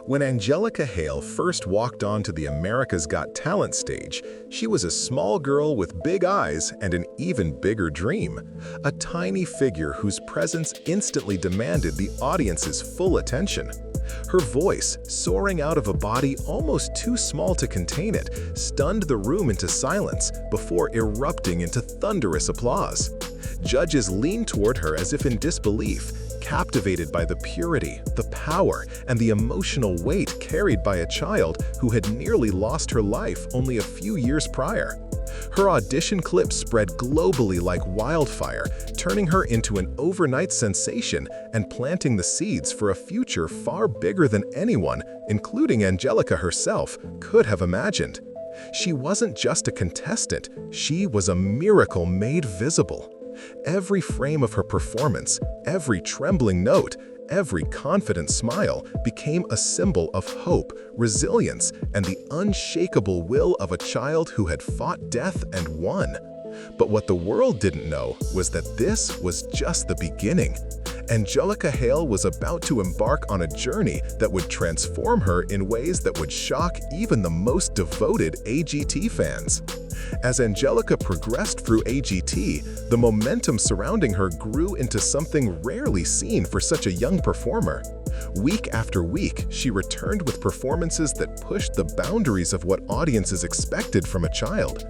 When Angelica Hale first walked onto the America's Got Talent stage, she was a small girl with big eyes and an even bigger dream. A tiny figure whose presence instantly demanded the audience's full attention. Her voice, soaring out of a body almost too small to contain it, stunned the room into silence before erupting into thunderous applause. Judges leaned toward her as if in disbelief, captivated by the purity, the power, and the emotional weight carried by a child who had nearly lost her life only a few years prior. Her audition clip spread globally like wildfire, turning her into an overnight sensation and planting the seeds for a future far bigger than anyone, including Angelica herself, could have imagined. She wasn't just a contestant, she was a miracle made visible. Every frame of her performance, every trembling note, every confident smile became a symbol of hope, resilience, and the unshakable will of a child who had fought death and won. But what the world didn't know was that this was just the beginning. Angelica Hale was about to embark on a journey that would transform her in ways that would shock even the most devoted AGT fans. As Angelica progressed through AGT, the momentum surrounding her grew into something rarely seen for such a young performer. Week after week, she returned with performances that pushed the boundaries of what audiences expected from a child.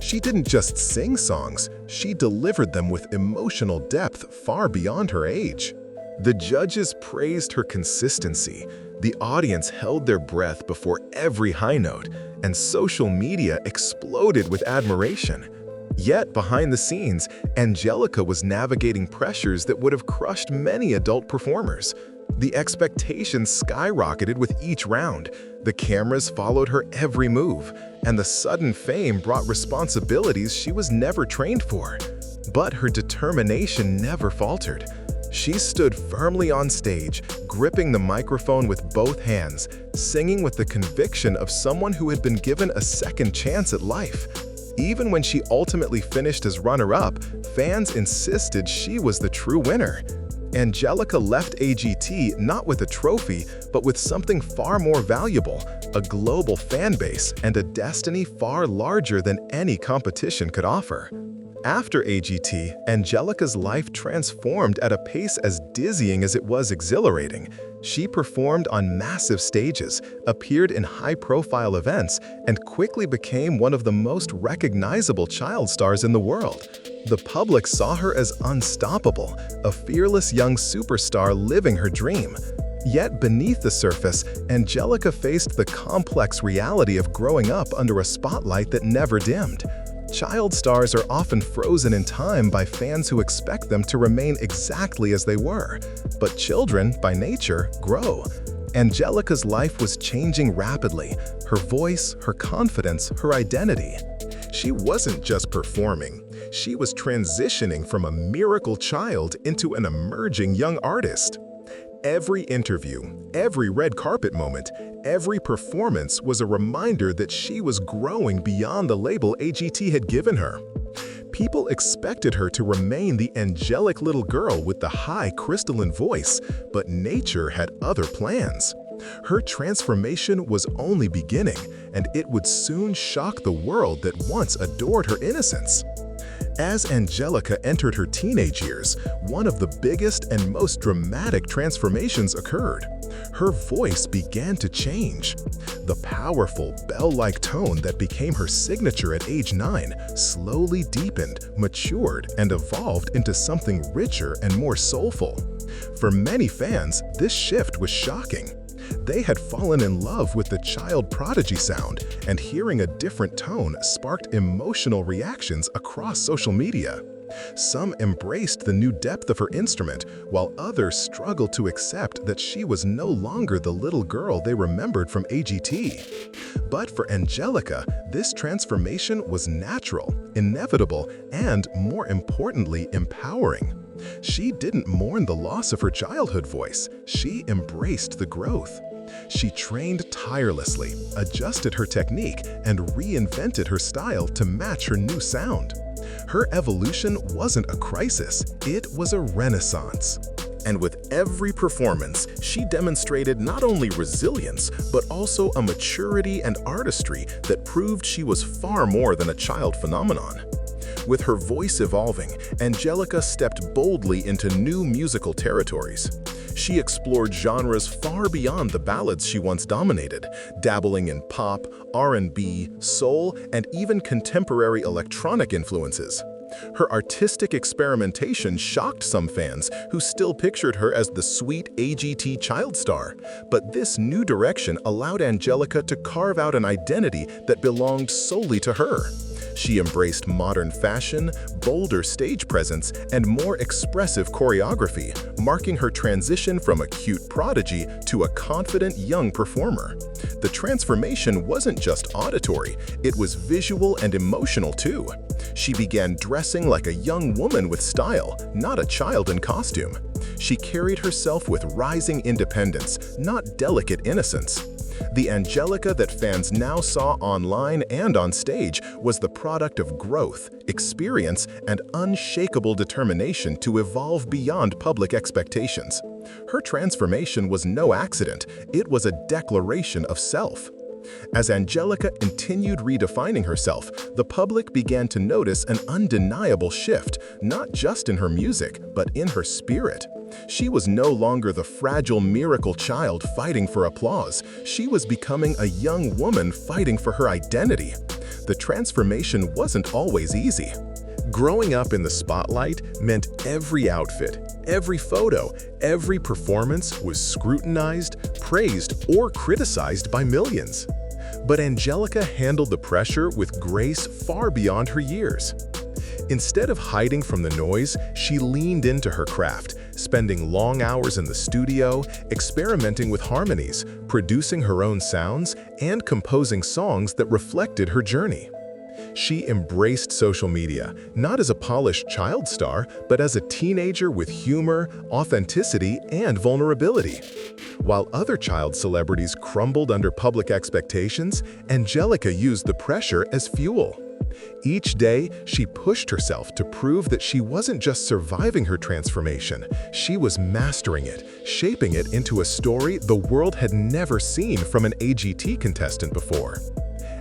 She didn't just sing songs, she delivered them with emotional depth far beyond her age. The judges praised her consistency, the audience held their breath before every high note, and social media exploded with admiration. Yet, behind the scenes, Angelica was navigating pressures that would have crushed many adult performers. The expectations skyrocketed with each round, the cameras followed her every move, and the sudden fame brought responsibilities she was never trained for. But her determination never faltered. She stood firmly on stage, gripping the microphone with both hands, singing with the conviction of someone who had been given a second chance at life. Even when she ultimately finished as runner-up, fans insisted she was the true winner. Angelica left AGT not with a trophy, but with something far more valuable, a global fan base and a destiny far larger than any competition could offer. After AGT, Angelica's life transformed at a pace as dizzying as it was exhilarating. She performed on massive stages, appeared in high-profile events, and quickly became one of the most recognizable child stars in the world. The public saw her as unstoppable, a fearless young superstar living her dream. Yet beneath the surface, Angelica faced the complex reality of growing up under a spotlight that never dimmed. Child stars are often frozen in time by fans who expect them to remain exactly as they were. But children, by nature, grow. Angelica's life was changing rapidly, her voice, her confidence, her identity. She wasn't just performing, she was transitioning from a miracle child into an emerging young artist. Every interview, every red carpet moment, every performance was a reminder that she was growing beyond the label AGT had given her. People expected her to remain the angelic little girl with the high crystalline voice, but nature had other plans. Her transformation was only beginning, and it would soon shock the world that once adored her innocence. As Angelica entered her teenage years, one of the biggest and most dramatic transformations occurred. Her voice began to change. The powerful, bell-like tone that became her signature at age 9 slowly deepened, matured, and evolved into something richer and more soulful. For many fans, this shift was shocking. They had fallen in love with the child prodigy sound, and hearing a different tone sparked emotional reactions across social media. Some embraced the new depth of her instrument, while others struggled to accept that she was no longer the little girl they remembered from AGT. But for Angelica, this transformation was natural, inevitable, and, more importantly, empowering. She didn't mourn the loss of her childhood voice, she embraced the growth. She trained tirelessly, adjusted her technique, and reinvented her style to match her new sound. Her evolution wasn't a crisis, it was a renaissance. And with every performance, she demonstrated not only resilience, but also a maturity and artistry that proved she was far more than a child phenomenon. With her voice evolving, Angelica stepped boldly into new musical territories. She explored genres far beyond the ballads she once dominated, dabbling in pop, R&B, soul, and even contemporary electronic influences. Her artistic experimentation shocked some fans who still pictured her as the sweet AGT child star. But this new direction allowed Angelica to carve out an identity that belonged solely to her. She embraced modern fashion, bolder stage presence, and more expressive choreography, marking her transition from a cute prodigy to a confident young performer. The transformation wasn't just auditory, it was visual and emotional too. She began dressing like a young woman with style, not a child in costume. She carried herself with rising independence, not delicate innocence. The Angelica that fans now saw online and on stage was the product of growth, experience, and unshakable determination to evolve beyond public expectations. Her transformation was no accident, it was a declaration of self. As Angelica continued redefining herself, the public began to notice an undeniable shift, not just in her music, but in her spirit. She was no longer the fragile miracle child fighting for applause. She was becoming a young woman fighting for her identity. The transformation wasn't always easy. Growing up in the spotlight meant every outfit, every photo, every performance was scrutinized, praised, or criticized by millions. But Angelica handled the pressure with grace far beyond her years. Instead of hiding from the noise, she leaned into her craft, spending long hours in the studio, experimenting with harmonies, producing her own sounds, and composing songs that reflected her journey. She embraced social media, not as a polished child star, but as a teenager with humor, authenticity, and vulnerability. While other child celebrities crumbled under public expectations, Angelica used the pressure as fuel. Each day, she pushed herself to prove that she wasn't just surviving her transformation, she was mastering it, shaping it into a story the world had never seen from an AGT contestant before.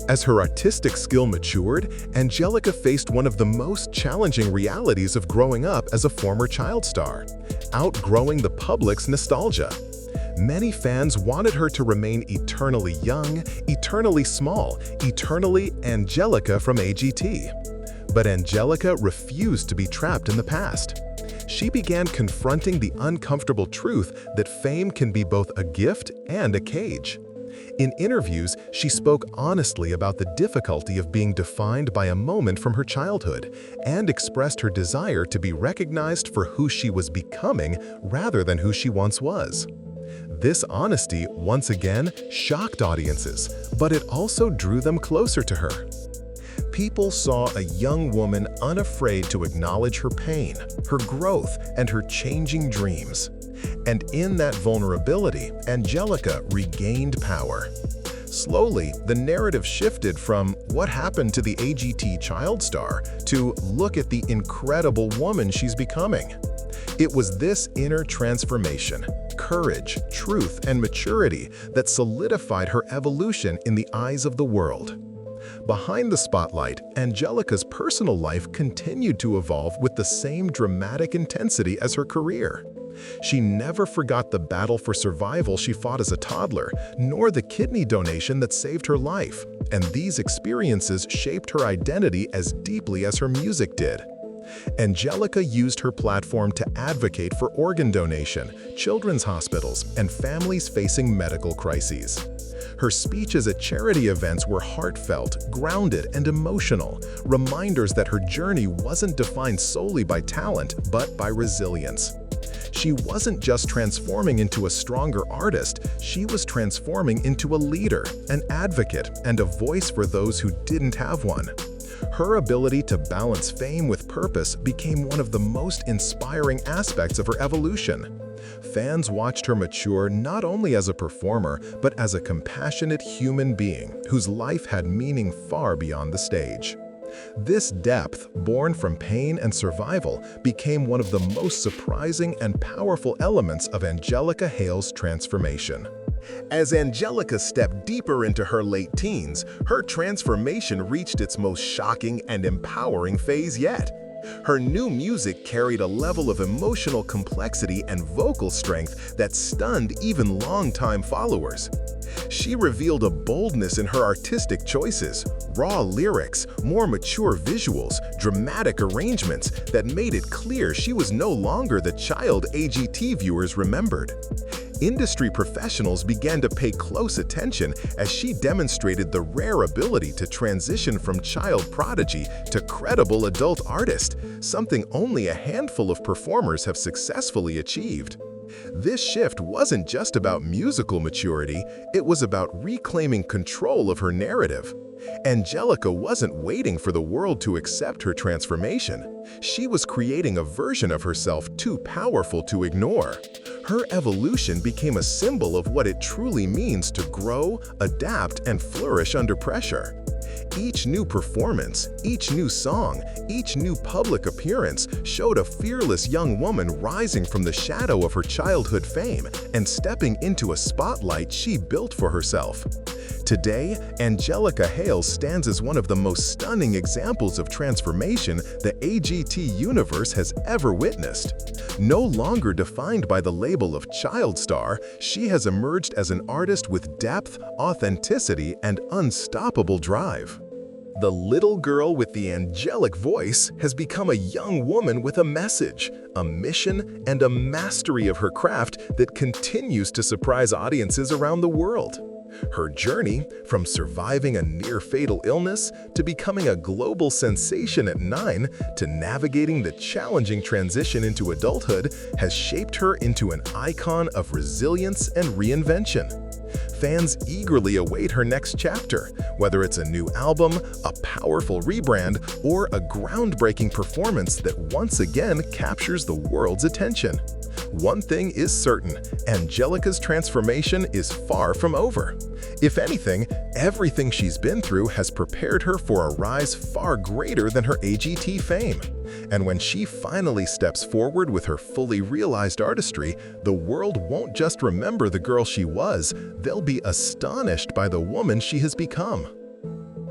As her artistic skill matured, Angelica faced one of the most challenging realities of growing up as a former child star: outgrowing the public's nostalgia. Many fans wanted her to remain eternally young, eternally small, eternally Angelica from AGT. But Angelica refused to be trapped in the past. She began confronting the uncomfortable truth that fame can be both a gift and a cage. In interviews, she spoke honestly about the difficulty of being defined by a moment from her childhood and expressed her desire to be recognized for who she was becoming rather than who she once was. This honesty, once again, shocked audiences, but it also drew them closer to her. People saw a young woman unafraid to acknowledge her pain, her growth, and her changing dreams. And in that vulnerability, Angelica regained power. Slowly, the narrative shifted from "what happened to the AGT child star" to "look at the incredible woman she's becoming." It was this inner transformation, courage, truth, and maturity that solidified her evolution in the eyes of the world. Behind the spotlight, Angelica's personal life continued to evolve with the same dramatic intensity as her career. She never forgot the battle for survival she fought as a toddler, nor the kidney donation that saved her life, and these experiences shaped her identity as deeply as her music did. Angelica used her platform to advocate for organ donation, children's hospitals, and families facing medical crises. Her speeches at charity events were heartfelt, grounded, and emotional, reminders that her journey wasn't defined solely by talent, but by resilience. She wasn't just transforming into a stronger artist, she was transforming into a leader, an advocate, and a voice for those who didn't have one. Her ability to balance fame with purpose became one of the most inspiring aspects of her evolution. Fans watched her mature not only as a performer, but as a compassionate human being whose life had meaning far beyond the stage. This depth, born from pain and survival, became one of the most surprising and powerful elements of Angelica Hale's transformation. As Angelica stepped deeper into her late teens, her transformation reached its most shocking and empowering phase yet. Her new music carried a level of emotional complexity and vocal strength that stunned even longtime followers. She revealed a boldness in her artistic choices, raw lyrics, more mature visuals, dramatic arrangements that made it clear she was no longer the child AGT viewers remembered. Industry professionals began to pay close attention as she demonstrated the rare ability to transition from child prodigy to credible adult artist, something only a handful of performers have successfully achieved. This shift wasn't just about musical maturity, it was about reclaiming control of her narrative. Angelica wasn't waiting for the world to accept her transformation. She was creating a version of herself too powerful to ignore. Her evolution became a symbol of what it truly means to grow, adapt, and flourish under pressure. Each new performance, each new song, each new public appearance showed a fearless young woman rising from the shadow of her childhood fame and stepping into a spotlight she built for herself. Today, Angelica Hale stands as one of the most stunning examples of transformation the AGT universe has ever witnessed. No longer defined by the label of child star, she has emerged as an artist with depth, authenticity, and unstoppable drive. The little girl with the angelic voice has become a young woman with a message, a mission, and a mastery of her craft that continues to surprise audiences around the world. Her journey, from surviving a near-fatal illness to becoming a global sensation at 9 to navigating the challenging transition into adulthood, has shaped her into an icon of resilience and reinvention. Fans eagerly await her next chapter, whether it's a new album, a powerful rebrand, or a groundbreaking performance that once again captures the world's attention. One thing is certain, Angelica's transformation is far from over. If anything, everything she's been through has prepared her for a rise far greater than her AGT fame. And when she finally steps forward with her fully realized artistry, the world won't just remember the girl she was, they'll be astonished by the woman she has become.